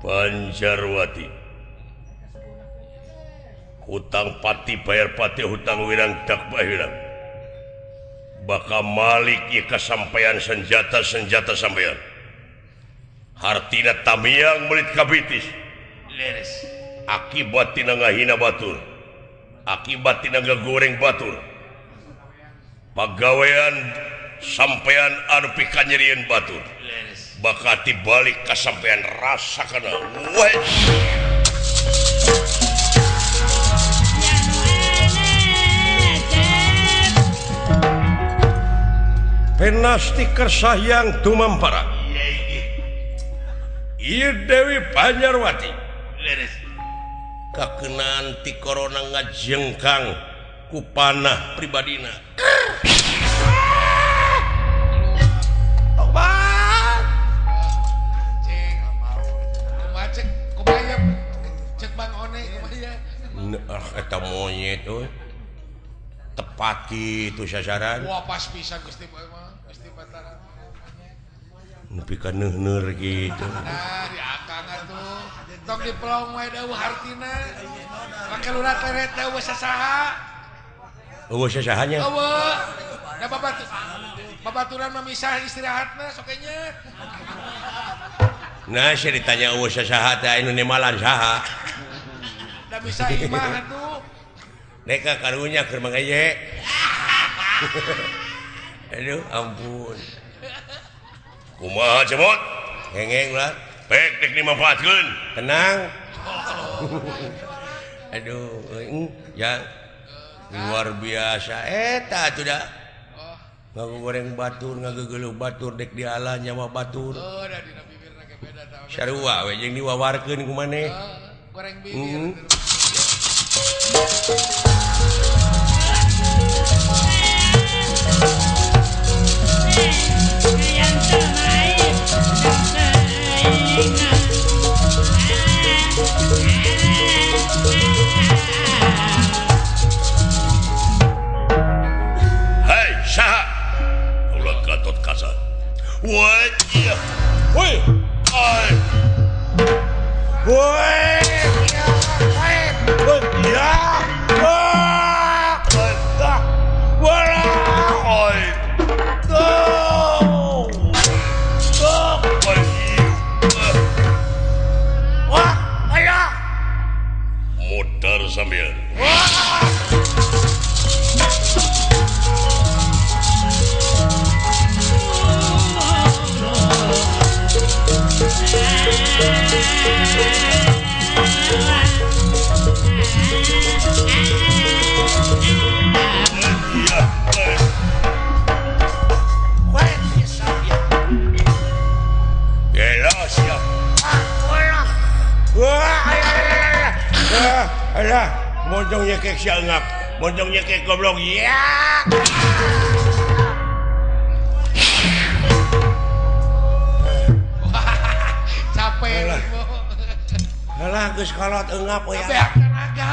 Banjarwati hutang pati bayar pati hutang wirang dak bahirang bakal malik ieu kasampaian senjata sampean hartina tamiang melit kabitis leres akibat tina ngahina batur akibat tina ngagoreng batur pagawean sampean anu pikanyerieun batur bakal dibalik kasampean rasakana penasti kersayang tumampara ieu Dewi Banjarwati kakenaan ti corona ngajengkang ku panah pribadina eta monyet tepat gitu sasaran wah pas pisan Gusti mah Gusti Batara nepi ka neuh-neuh gitu nah di akang atuh tok dipelong wae deuh hartina make lurat leret deuh sasaha eueuh sasahanya eueuh da babaturan memisah istirahatna sokenya nah saya ditanya eueuh sasaha teh anu nemalan saha da bisa imah atuh neka karunya keur mangeye aduh ampun kumaha cemot ngengeng lah pek tek dimanfaatkeun tenang aduh ya luar biasa eta atuh da ngagoreng batur ngagegeuleuh batur dek dialah nyawa batur da dina bibirna ge beda tah sarua we jeung diwawarkeun ku maneh goreng bibir Hai saha ulah Gatot Kaca woi iya woi ai woi iya woi iya modar sampean alah moncong nyekek sia eungap moncong nyekek goblok ya capek alah geus kolot eungap we ya tenaga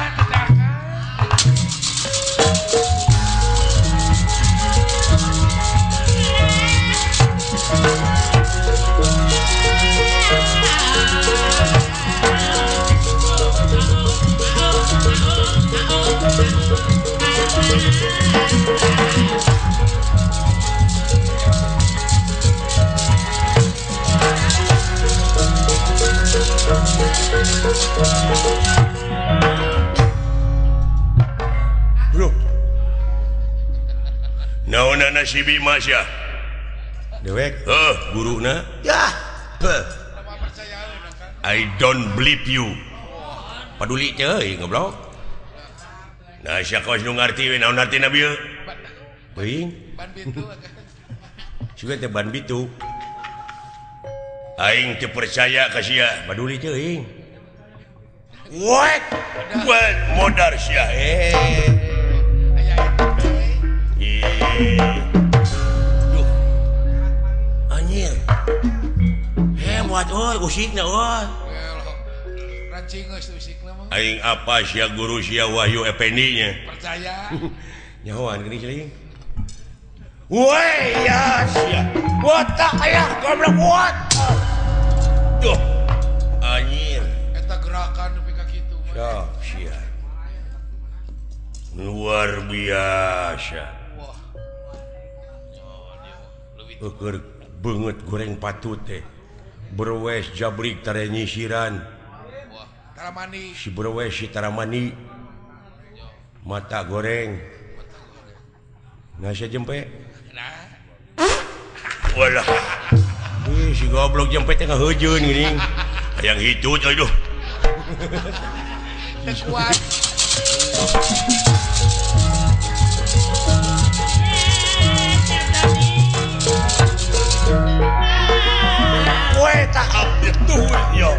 bro naonna si Bima sia dewek guruna ya I don't believe you paduli ceuy goblok nah sia kos nu ngarti we naon artina bieu teuing ban bitu sugan teh ban bitu aing teu percaya ka sia paduli ceuing what modar sia duh anjir hebat euy usikna euy rancing geus usikna mah aing apa sia guru sia Wahyu Effendi nya percaya nyahoan geuning ceuing woi ya sia what aya goblok what duh anjir luar biasa banget goreng patut berwes jabrik tare nyisiran si berwes si taramani mata goreng nasi jempe walah si goblok jempe tengah hujan gini yang itu aduh kuat tak update tuh yo.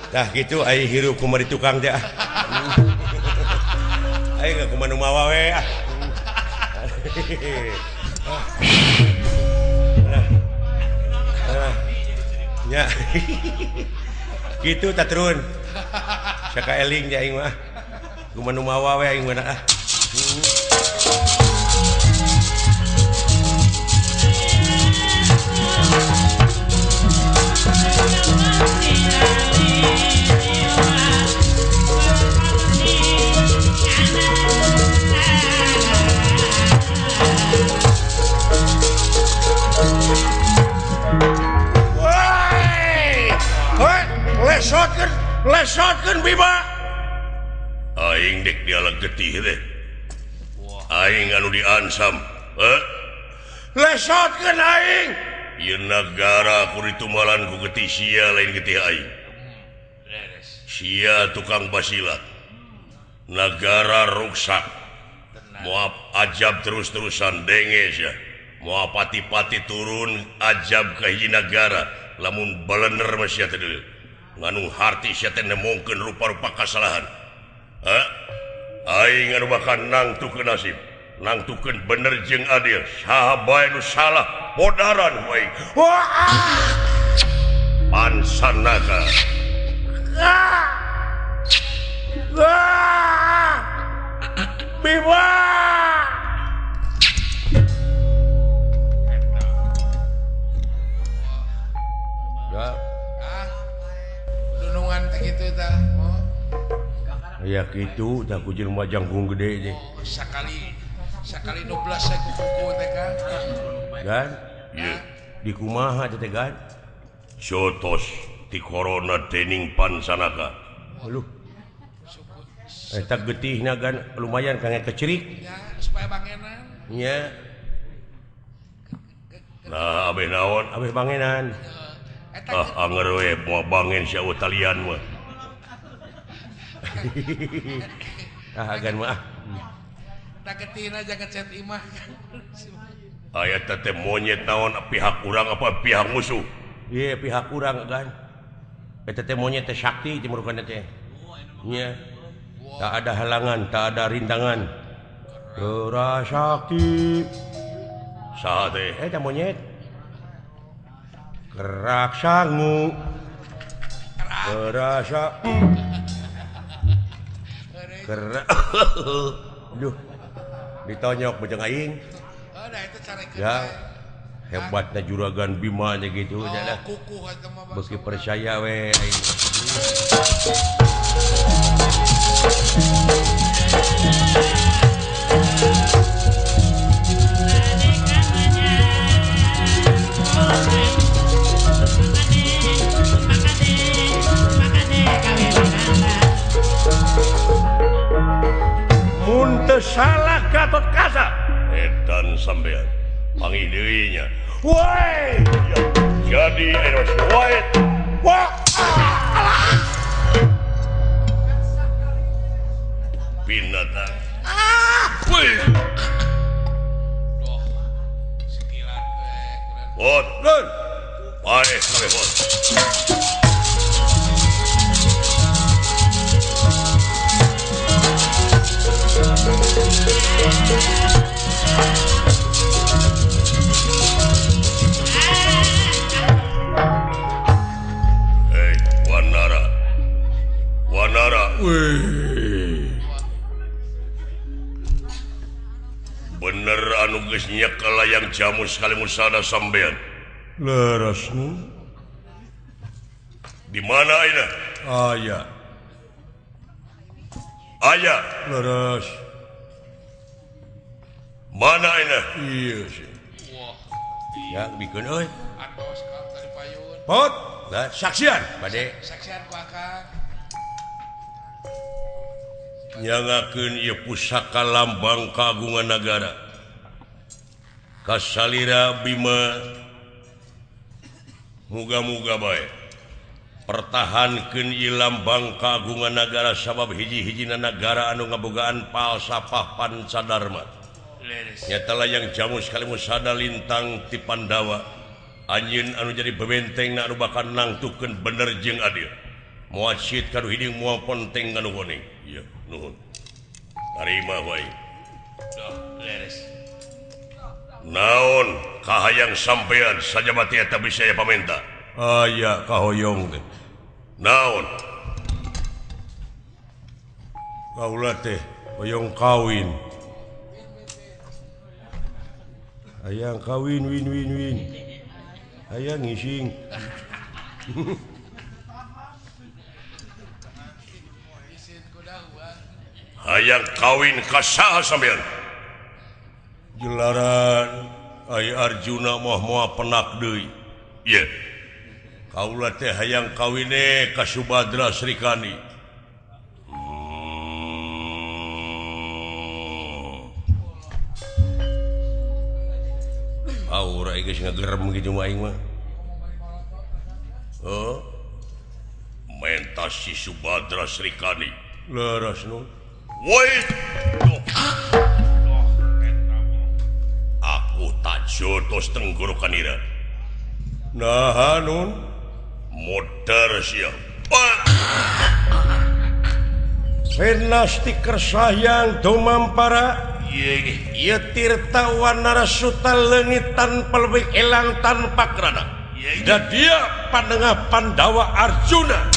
Nah gitu ayo hirup kumari tukang dia ayo gak kumanu mawa we ya gitu tak turun saka eling dia aing mah kumanu mawa we aing mana lesotkeun Bima aing dek dialag getih teh aing anu diansam lesotkeun aing ieu nagara ku ditumalan ku getih sia lain getih aing sia tukang basilat negara ruksak moal ajab terus-terusan denges ya moal pati-pati turun ajab ka hiji nagara lamun balener mah sia teh nganu harti sia teh nemongkeun rupa-rupa kasalahan aing anu bakal nangtukeun nasib nangtukeun bener jeung adil saha bae nu salah bodaran wae pansanaga Bima ya gitu tak ku jelema jangkung gede je sakali 12 saya kuku teh kan di kumaha teh kan jotos di corona dening pansanaka aluh eta getihna kan lumayan kange kecerik ya supaya bangenan nya nah abeh naon abeh bangenan anger we moal bangen sia Italian mah agan mah tak getina jangan cet imah aya teh monyet naon pihak urang apa pihak musuh ieu pihak urang kan eta teh monyet teh sakti timur kana teh nya tak ada halangan tak ada rintangan Geura sakti saha teh eta monyet gerak sangu gerasa gerak duh ditonyok bejeng aing ya hebatnya juragan Bima nya gitu nya beuki percaya we aing mun teu salah Gatot Kaca edan sampean panggil dirinya woi jadi enos woi wah binatang woi Wanara bener anugesnya kalau yang jamu sekali musada sampean leres di mana ini ayah leres mana ini iya sih yang bikin oi Antos Kang tadi payun. pot saksian bade Saksian ku Akang. nyangakeun ieu pusaka lambang kagungan nagara kasalira Bima muga-muga bae pertahankeun ieu lambang kagungan nagara sabab hiji-hijina nagara anu ngabogaan falsafah Pancadharma nyata layang jamu sekali musada lintang ti Pandawa anjeun anu jadi bebenteng anu bakal nangtukeun bener jeung adil moal syit kanu hiding moal ponteng kanu kuning iya nuhun tarima wae naon kahayang sampean sajabati eta bisa ya pamenta aya kahoyong teh naon kaula teh hoyong kawin hayang kawin win hayang ngising Isin ku dahuan. hayang kawin ka saha sampean jelaran ai Arjuna moal penak deui ieu kaula teh hayang kawine ka Subadra Srikani aura geus ngagerem kitu mah aing mah mentas si Subadra Srikani leres nu woi aku tak jotos tenggorokan ira nah nun modar siapa Senasti kersayang dumampara ieu tirta wanara suta leungit tanpa leuwih elang tanpa krana dan dia panengah Pandawa Arjuna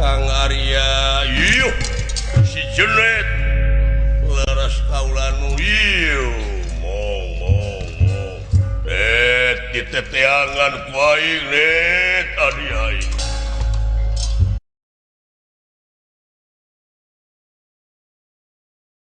Kang Arya yuh si Jenet leres kaulanu yuh mong diteteangan ku aing net adi aing